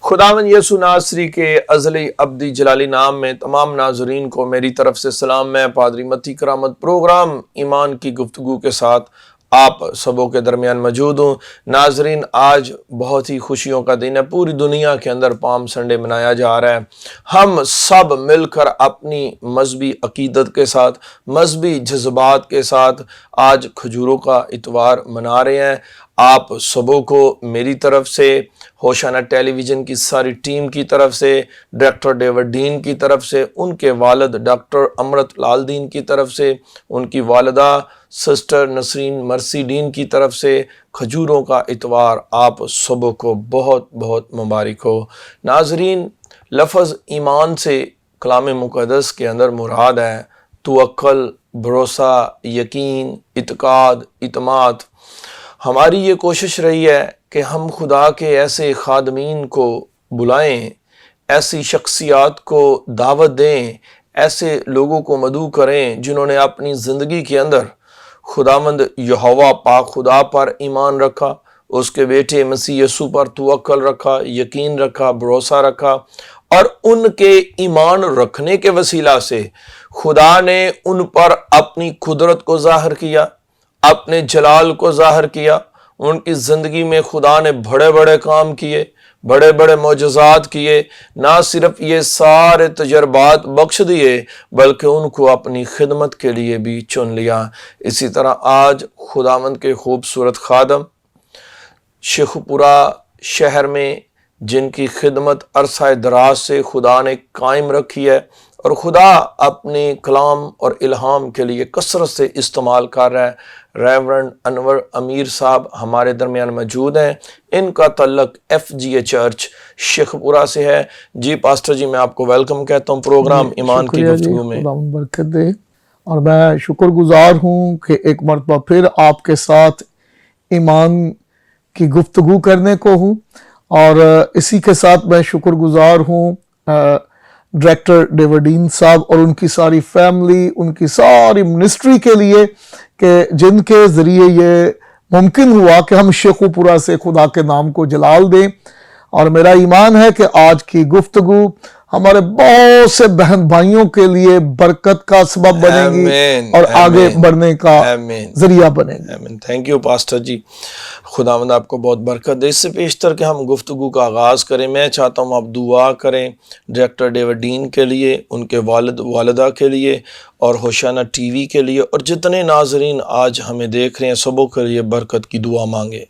خداوند یسوع ناصری کے ازلی ابدی جلالی نام میں تمام ناظرین کو میری طرف سے سلام۔ میں پادری متی کرامت پروگرام ایمان کی گفتگو کے ساتھ آپ سبوں کے درمیان موجود ہوں۔ ناظرین، آج بہت ہی خوشیوں کا دن ہے۔ پوری دنیا کے اندر پام سنڈے منایا جا رہا ہے۔ ہم سب مل کر اپنی مذہبی عقیدت کے ساتھ، مذہبی جذبات کے ساتھ آج کھجوروں کا اتوار منا رہے ہیں۔ آپ سبوں کو میری طرف سے، ہوشانہ ٹیلی ویژن کی ساری ٹیم کی طرف سے، ڈائریکٹر ڈیوڈ ڈین کی طرف سے، ان کے والد ڈاکٹر امرت لال دین کی طرف سے، ان کی والدہ سسٹر نسرین مرسی ڈین کی طرف سے کھجوروں کا اتوار آپ سبوں کو بہت بہت مبارک ہو۔ ناظرین، لفظ ایمان سے کلام مقدس کے اندر مراد ہے توکل، بھروسہ، یقین، اعتقاد، اعتماد۔ ہماری یہ کوشش رہی ہے کہ ہم خدا کے ایسے خادمین کو بلائیں، ایسی شخصیات کو دعوت دیں، ایسے لوگوں کو مدعو کریں جنہوں نے اپنی زندگی کے اندر خداوند یہوہ پاک خدا پر ایمان رکھا، اس کے بیٹے مسیح یسوع پر توکل رکھا، یقین رکھا، بھروسہ رکھا، اور ان کے ایمان رکھنے کے وسیلہ سے خدا نے ان پر اپنی قدرت کو ظاہر کیا، اپنے جلال کو ظاہر کیا۔ ان کی زندگی میں خدا نے بڑے بڑے کام کیے، بڑے بڑے معجزات کیے۔ نہ صرف یہ سارے تجربات بخش دیے بلکہ ان کو اپنی خدمت کے لیے بھی چن لیا۔ اسی طرح آج خداوند کے خوبصورت خادم شیخ پورہ شہر میں جن کی خدمت عرصہ دراز سے خدا نے قائم رکھی ہے اور خدا اپنے کلام اور الہام کے لیے کثرت سے استعمال کر رہا ہے، ریورنڈ انور امیر صاحب ہمارے درمیان موجود ہیں۔ ان کا تعلق FGA چرچ شیخ پورہ سے ہے۔ جی پاسٹر جی، میں آپ کو ویلکم کہتا ہوں پروگرام ایمان کی گفتگو میں۔ خدا برکت دے، اور میں شکر گزار ہوں کہ ایک مرتبہ پھر آپ کے ساتھ ایمان کی گفتگو کرنے کو ہوں، اور اسی کے ساتھ میں شکر گزار ہوں ڈائریکٹر ڈیوڈ ڈین صاحب اور ان کی ساری فیملی، ان کی ساری منسٹری کے لیے کہ جن کے ذریعے یہ ممکن ہوا کہ ہم شیخ پورہ سے خدا کے نام کو جلال دیں۔ اور میرا ایمان ہے کہ آج کی گفتگو ہمارے بہت سے بہن بھائیوں کے لیے برکت کا سبب بنے گی اور آگے بڑھنے کا ذریعہ بنے گی۔ تھینک یو پاسٹر جی، خداوند آپ کو بہت برکت دے۔ اس سے پیشتر کہ ہم گفتگو کا آغاز کریں، میں چاہتا ہوں آپ دعا کریں ڈائریکٹر ڈیوڈ ڈین کے لیے، ان کے والد والدہ کے لیے، اور ہوشانہ ٹی وی کے لیے، اور جتنے ناظرین آج ہمیں دیکھ رہے ہیں سبوں کے لیے برکت کی دعا مانگیں۔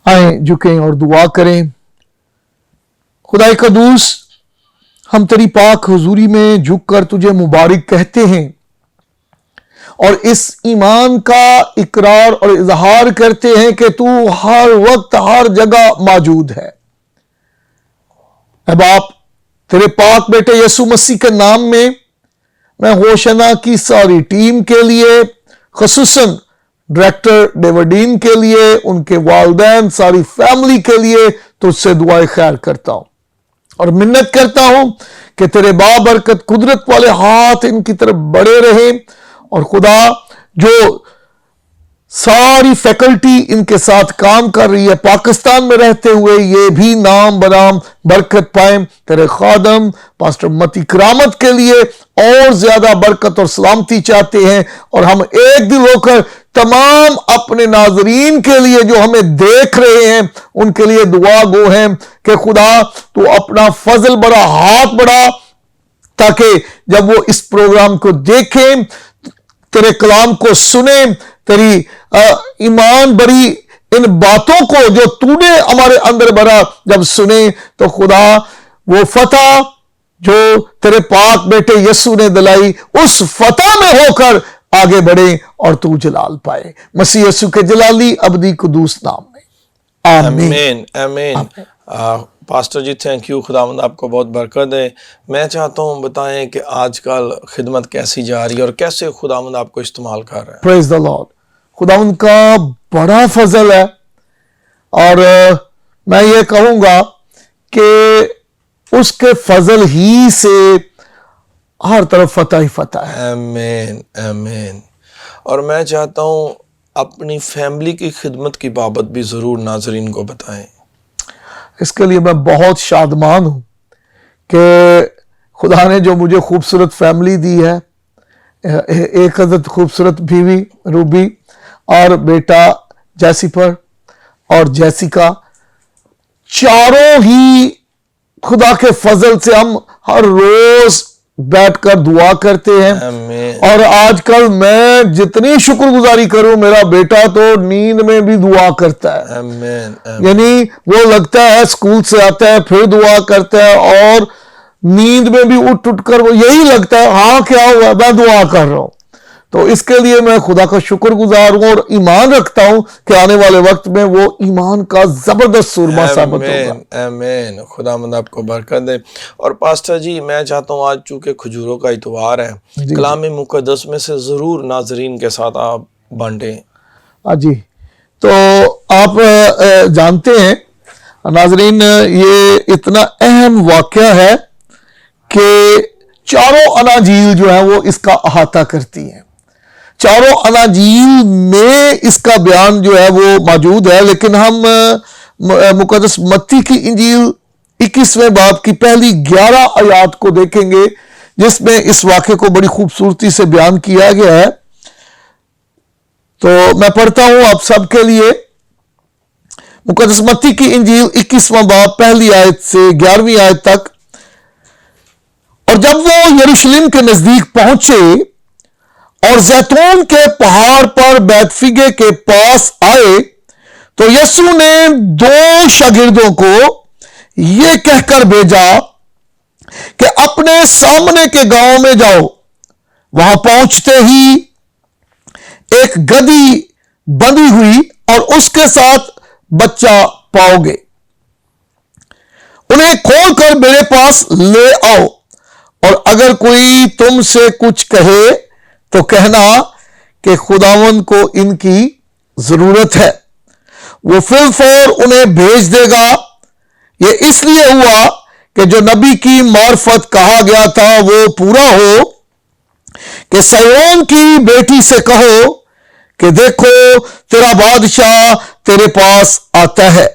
آئیں جھکیں اور دعا کریں۔ خدائے قدوس، ہم تیری پاک حضوری میں جھک کر تجھے مبارک کہتے ہیں اور اس ایمان کا اقرار اور اظہار کرتے ہیں کہ تو ہر وقت ہر جگہ موجود ہے۔ اے باپ، تیرے پاک بیٹے یسوع مسیح کے نام میں میں ہوشانہ کی ساری ٹیم کے لیے، خصوصاً ڈائریکٹر ڈیوڈ ڈین کے لیے، ان کے والدین، ساری فیملی کے لیے تجھ سے دعائے خیر کرتا ہوں اور منت کرتا ہوں کہ تیرے بابرکت قدرت والے ہاتھ ان کی طرف بڑے رہیں، اور خدا جو ساری فیکلٹی ان کے ساتھ کام کر رہی ہے پاکستان میں رہتے ہوئے، یہ بھی نام برام برکت پائیں۔ تیرے خادم پاسٹر متی کرامت کے لیے اور زیادہ برکت اور سلامتی چاہتے ہیں، اور ہم ایک دل ہو کر تمام اپنے ناظرین کے لیے جو ہمیں دیکھ رہے ہیں ان کے لیے دعا گو ہیں کہ خدا تو اپنا فضل بڑا، ہاتھ بڑھا، تاکہ جب وہ اس پروگرام کو دیکھیں، تیرے کلام کو سنیں، تیری ایمان بری ان باتوں کو جو تو نے ہمارے اندر بھرا جب سنیں، تو خدا وہ فتح جو تیرے پاک بیٹے یسوع نے دلائی، اس فتح میں ہو کر آگے بڑھیں اور تو جلال پائے، مسیح یسوع کے جلالی ابدی قدوس نام میں، آمین آمین۔ پاسٹر جی تھینک یو، خداوند آپ کو بہت برکت ہے۔ میں چاہتا ہوں بتائیں کہ آج کل خدمت کیسی جا رہی ہے اور کیسے خداوند آپ کو استعمال کر رہا ہے؟ پریز دی لارڈ۔ خداوند کا بڑا فضل ہے، اور میں یہ کہوں گا کہ اس کے فضل ہی سے ہر طرف فتح ہی فتح ہے۔ آمین آمین۔ اور میں چاہتا ہوں اپنی فیملی کی خدمت کی بابت بھی ضرور ناظرین کو بتائیں۔ اس کے لیے میں بہت شادمان ہوں کہ خدا نے جو مجھے خوبصورت فیملی دی ہے، ایک حضرت خوبصورت بیوی روبی اور بیٹا جیسیفر اور جیسیکا، چاروں ہی خدا کے فضل سے ہم ہر روز بیٹھ کر دعا کرتے ہیں. آمین. اور آج کل میں جتنی شکر گزاری کروں، میرا بیٹا تو نیند میں بھی دعا کرتا ہے. آمین. یعنی وہ لگتا ہے اسکول سے آتا ہے پھر دعا کرتا ہے، اور نیند میں بھی اٹھ کر وہ یہی لگتا ہے ہاں کیا ہوا، میں دعا کر رہا ہوں. تو اس کے لیے میں خدا کا شکر گزار ہوں اور ایمان رکھتا ہوں کہ آنے والے وقت میں وہ ایمان کا زبردست سورما ثابت ہوگا. آمین. خداوند آپ کو برکت دے. اور پاسٹر جی میں چاہتا ہوں آج چونکہ کھجوروں کا اتوار ہے، کلام مقدس میں سے ضرور ناظرین کے ساتھ آپ بانٹیں. جی، تو آپ جانتے ہیں ناظرین، یہ اتنا اہم واقعہ ہے کہ چاروں اناجیل جو ہے وہ اس کا احاطہ کرتی ہیں. چاروں اناجیل میں اس کا بیان جو ہے وہ موجود ہے، لیکن ہم مقدس متی کی انجیل 21ویں باب کی پہلی 11 آیات کو دیکھیں گے، جس میں اس واقعے کو بڑی خوبصورتی سے بیان کیا گیا ہے. تو میں پڑھتا ہوں آپ سب کے لیے مقدس متی کی انجیل 21واں باب پہلی آیت سے 11ویں آیت تک. اور جب وہ یروشلم کے نزدیک پہنچے اور زیتون کے پہاڑ پر بیت فگے کے پاس آئے تو یسوع نے 2 شاگردوں کو یہ کہہ کر بھیجا کہ اپنے سامنے کے گاؤں میں جاؤ. وہاں پہنچتے ہی ایک گدھی بندھی ہوئی اور اس کے ساتھ بچہ پاؤ گے. انہیں کھول کر میرے پاس لے آؤ، اور اگر کوئی تم سے کچھ کہے تو کہنا کہ خداوند کو ان کی ضرورت ہے، وہ فی الفور انہیں بھیج دے گا. یہ اس لیے ہوا کہ جو نبی کی معرفت کہا گیا تھا وہ پورا ہو کہ صیون کی بیٹی سے کہو کہ دیکھو تیرا بادشاہ تیرے پاس آتا ہے،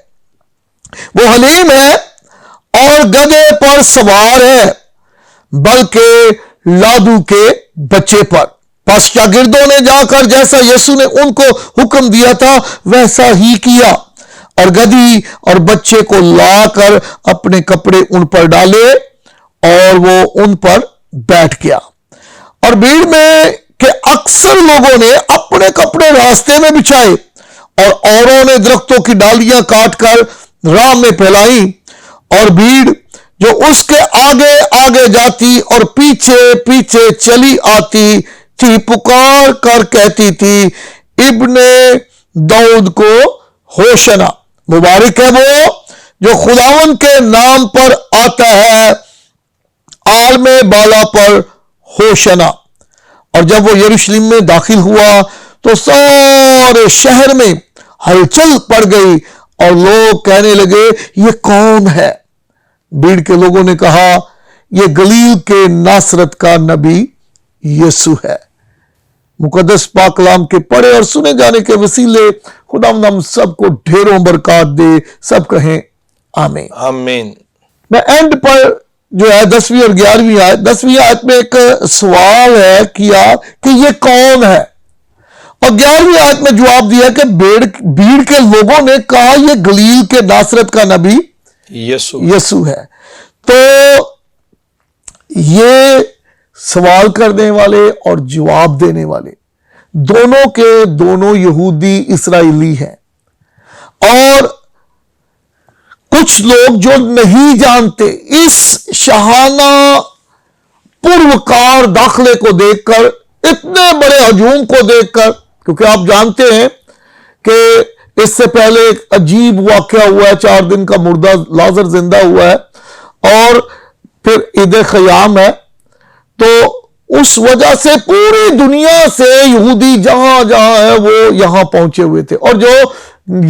وہ حلیم ہے اور گدھے پر سوار ہے، بلکہ لادو کے بچے پر. پس شاگردوں نے جا کر جیسا یسوع نے ان کو حکم دیا تھا ویسا ہی کیا، اور گدھی اور بچے کو لا کر اپنے کپڑے ان پر ڈالے اور وہ ان پر بیٹھ گیا. اور بھیڑ میں کے اکثر لوگوں نے اپنے کپڑے راستے میں بچھائے، اور اوروں نے درختوں کی ڈالیاں کاٹ کر راہ میں پھیلائیں. اور بھیڑ جو اس کے آگے آگے جاتی اور پیچھے پیچھے چلی آتی تھی پکار کر کہتی تھی، ابن داؤد کو ہوشنا، مبارک ہے وہ جو خداوند کے نام پر آتا ہے، عالم بالا پر ہوشنا. اور جب وہ یروشلم میں داخل ہوا تو سارے شہر میں ہلچل پڑ گئی اور لوگ کہنے لگے یہ کون ہے؟ بھیڑ کے لوگوں نے کہا یہ گلیل کے ناصرت کا نبی یسوع ہے. مقدس پاک کلام کے پڑھے اور سنے جانے کے وسیلے خداوند ہم سب کو ڈھیروں برکات دے. سب کہیں آمین. آمین. میں اینڈ پر جو ہے 10ویں اور 11ویں آیت، 10ویں آیت میں ایک سوال ہے کیا کہ یہ کون ہے، اور 11ویں آیت میں جواب دیا کہ بھیڑ کے لوگوں نے کہا یہ گلیل کے ناصرت کا نبی یسوع ہے. تو یہ سوال کرنے والے اور جواب دینے والے دونوں کے دونوں یہودی اسرائیلی ہیں، اور کچھ لوگ جو نہیں جانتے اس شاہانہ پروکار داخلے کو دیکھ کر، اتنے بڑے ہجوم کو دیکھ کر، کیونکہ آپ جانتے ہیں کہ اس سے پہلے ایک عجیب واقعہ ہوا ہے، 4 دن کا مردہ لازر زندہ ہوا ہے، اور پھر عید خیام ہے. تو اس وجہ سے پوری دنیا سے یہودی جہاں جہاں ہے وہ یہاں پہنچے ہوئے تھے، اور جو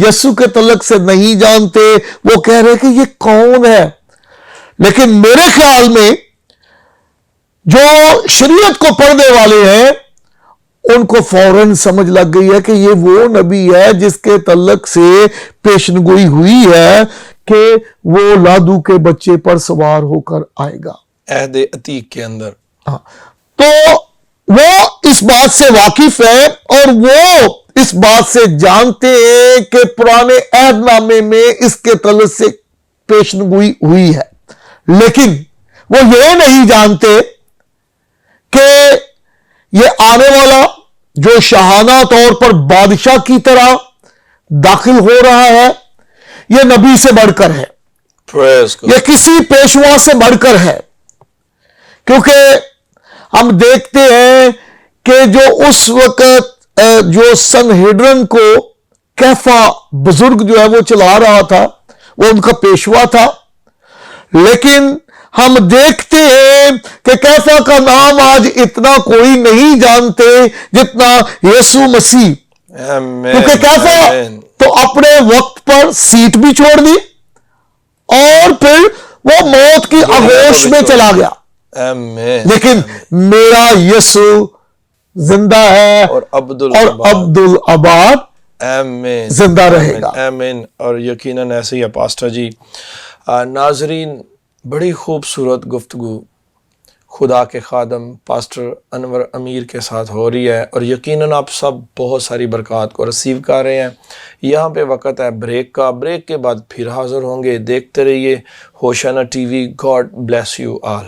یسوع کے تعلق سے نہیں جانتے وہ کہہ رہے کہ یہ کون ہے. لیکن میرے خیال میں جو شریعت کو پڑھنے والے ہیں ان کو فوراً سمجھ لگ گئی ہے کہ یہ وہ نبی ہے جس کے تعلق سے پیشنگوئی ہوئی ہے کہ وہ لادو کے بچے پر سوار ہو کر آئے گا. عہد عتیق کے اندر. ہاں. تو وہ اس بات سے واقف ہے اور وہ اس بات سے جانتے ہیں کہ پرانے عہد نامے میں اس کے تعلق سے پیشنگوئی ہوئی ہے، لیکن وہ یہ نہیں جانتے کہ یہ آنے والا جو شاہانہ طور پر بادشاہ کی طرح داخل ہو رہا ہے یہ نبی سے بڑھ کر ہے، Praise God. یہ کسی پیشوا سے بڑھ کر ہے. کیونکہ ہم دیکھتے ہیں کہ جو اس وقت جو سنہیڈرن کو کیفا بزرگ جو ہے وہ چلا رہا تھا وہ ان کا پیشوا تھا، لیکن ہم دیکھتے ہیں کہ کیفا کا نام آج اتنا کوئی نہیں جانتے جتنا یسوع مسیح. Amen. کیونکہ کیفا Amen. تو اپنے وقت پر سیٹ بھی چھوڑ دی اور پھر وہ موت کی آغوش میں چلا گیا، Amen. لیکن میرا یسوع زندہ ہے اور عبد العباد آمین زندہ رہے گا. آمین. اور یقیناً ایسے ہی ہے پاسٹر جی. ناظرین، بڑی خوبصورت گفتگو خدا کے خادم پاسٹر انور امیر کے ساتھ ہو رہی ہے اور یقیناً آپ سب بہت ساری برکات کو ریسیو کر رہے ہیں. یہاں پہ وقت ہے بریک کا، بریک کے بعد پھر حاضر ہوں گے. دیکھتے رہیے ہوشانہ T V. God bless you all.